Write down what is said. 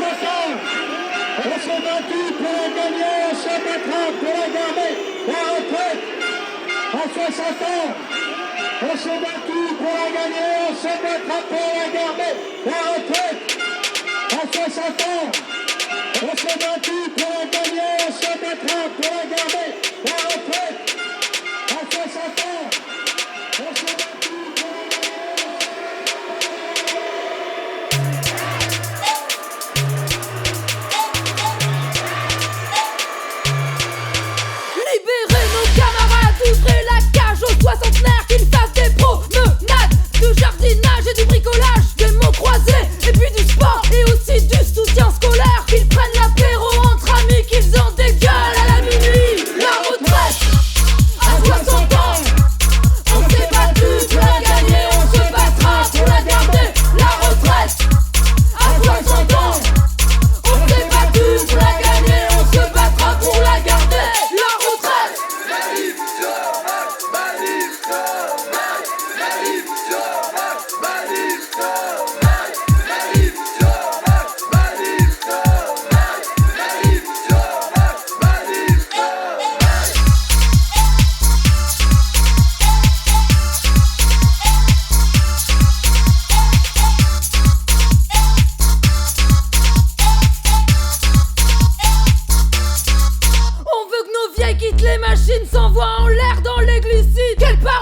ans, on s'est battu pour la gagner, on se battra pour la garder. La retraite à 60 ans, on s'est battu pour la gagner, on se battra pour la garder. La retraite à 60 ans, on s'est battu pour la gagner, on se battra pour la garder. La retraite à 60 ans, on s'est battu pour la gagner. Libérez nos camarades, ouvrez la cage aux soixantenaires, qu'ils fassent des promenades, du jardinage et du bricolage, des mots croisés, et puis du sport, et aussi du soutien scolaire, qu'ils prennent l'apéro entre amis, qu'ils en dégueulent à la minuit. La retraite à 60 ans, on s'est battu pour la gagner, on se battra pour la garder. La retraite à 60 ans, on s'est battu pour la gagner, on se battra pour la garder. La retraite. On veut que nos vieilles quittent les machines, s'envoient en l'air dans les glucides. Quelle part